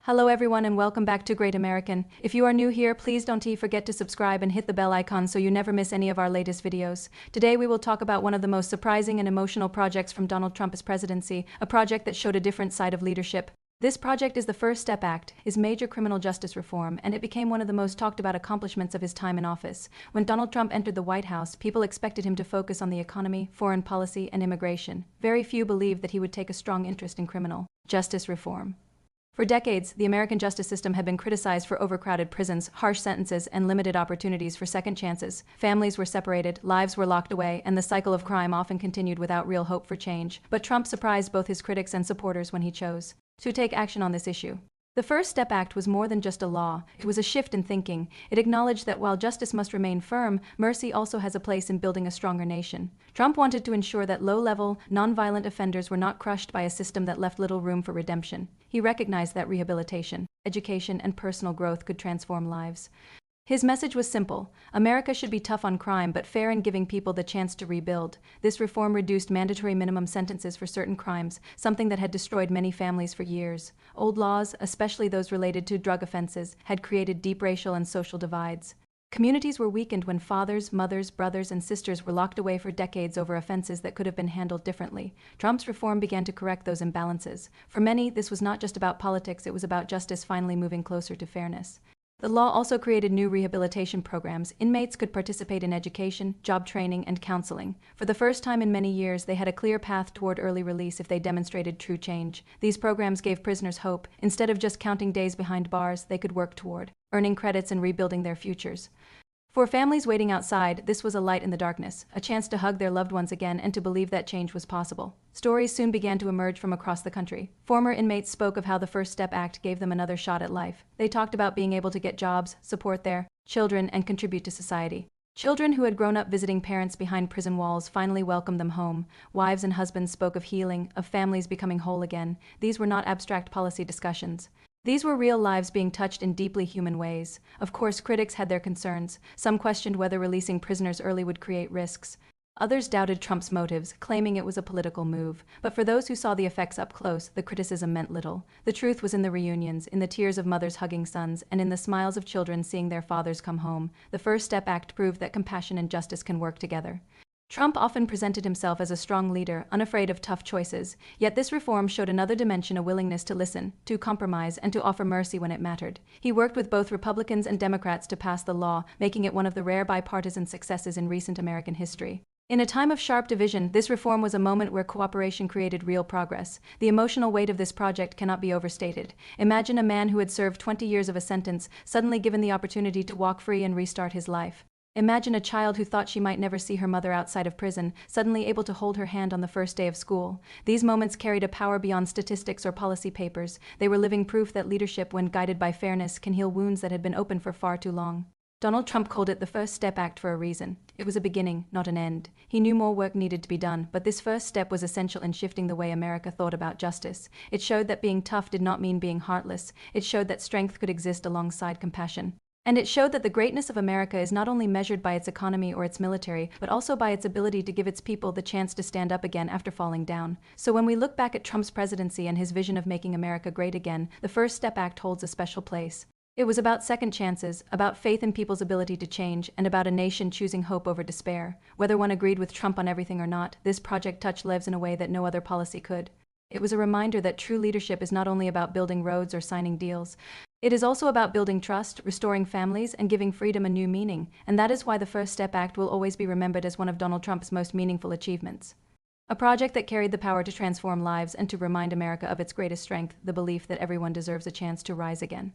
Hello everyone and welcome back to Great American. If you are new here, please don't forget to subscribe and hit the bell icon so you never miss any of our latest videos. Today we will talk about one of the most surprising and emotional projects from Donald Trump's presidency, a project that showed a different side of leadership. This project is the First Step Act, his major criminal justice reform, and it became one of the most talked about accomplishments of his time in office. When Donald Trump entered the White House, people expected him to focus on the economy, foreign policy, and immigration. Very few believed that he would take a strong interest in criminal justice reform. For decades, the American justice system had been criticized for overcrowded prisons, harsh sentences, and limited opportunities for second chances. Families were separated, lives were locked away, and the cycle of crime often continued without real hope for change. But Trump surprised both his critics and supporters when he chose to take action on this issue. The First Step Act was more than just a law, it was a shift in thinking. It acknowledged that while justice must remain firm, mercy also has a place in building a stronger nation. Trump wanted to ensure that low-level, non-violent offenders were not crushed by a system that left little room for redemption. He recognized that rehabilitation, education, and personal growth could transform lives. His message was simple: America should be tough on crime but fair in giving people the chance to rebuild. This reform reduced mandatory minimum sentences for certain crimes, something that had destroyed many families for years. Old laws, especially those related to drug offenses, had created deep racial and social divides. Communities were weakened when fathers, mothers, brothers, and sisters were locked away for decades over offenses that could have been handled differently. Trump's reform began to correct those imbalances. For many, this was not just about politics, it was about justice finally moving closer to fairness. The law also created new rehabilitation programs. Inmates could participate in education, job training, and counseling. For the first time in many years, they had a clear path toward early release if they demonstrated true change. These programs gave prisoners hope. Instead of just counting days behind bars, they could work toward earning credits and rebuilding their futures. For families waiting outside, this was a light in the darkness, a chance to hug their loved ones again and to believe that change was possible. Stories soon began to emerge from across the country. Former inmates spoke of how the First Step Act gave them another shot at life. They talked about being able to get jobs, support their children, and contribute to society. Children who had grown up visiting parents behind prison walls finally welcomed them home. Wives and husbands spoke of healing, of families becoming whole again. These were not abstract policy discussions. These were real lives being touched in deeply human ways. Of course, critics had their concerns. Some questioned whether releasing prisoners early would create risks. Others doubted Trump's motives, claiming it was a political move. But for those who saw the effects up close, the criticism meant little. The truth was in the reunions, in the tears of mothers hugging sons, and in the smiles of children seeing their fathers come home. The First Step Act proved that compassion and justice can work together. Trump often presented himself as a strong leader, unafraid of tough choices. Yet this reform showed another dimension: a willingness to listen, to compromise, and to offer mercy when it mattered. He worked with both Republicans and Democrats to pass the law, making it one of the rare bipartisan successes in recent American history. In a time of sharp division, this reform was a moment where cooperation created real progress. The emotional weight of this project cannot be overstated. Imagine a man who had served 20 years of a sentence, suddenly given the opportunity to walk free and restart his life. Imagine a child who thought she might never see her mother outside of prison, suddenly able to hold her hand on the first day of school. These moments carried a power beyond statistics or policy papers. They were living proof that leadership, when guided by fairness, can heal wounds that had been open for far too long. Donald Trump called it the First Step Act for a reason. It was a beginning, not an end. He knew more work needed to be done, but this first step was essential in shifting the way America thought about justice. It showed that being tough did not mean being heartless. It showed that strength could exist alongside compassion. And it showed that the greatness of America is not only measured by its economy or its military, but also by its ability to give its people the chance to stand up again after falling down. So when we look back at Trump's presidency and his vision of making America great again, the First Step Act holds a special place. It was about second chances, about faith in people's ability to change, and about a nation choosing hope over despair. Whether one agreed with Trump on everything or not, this project touched lives in a way that no other policy could. It was a reminder that true leadership is not only about building roads or signing deals. It is also about building trust, restoring families, and giving freedom a new meaning. And that is why the First Step Act will always be remembered as one of Donald Trump's most meaningful achievements. A project that carried the power to transform lives and to remind America of its greatest strength: the belief that everyone deserves a chance to rise again.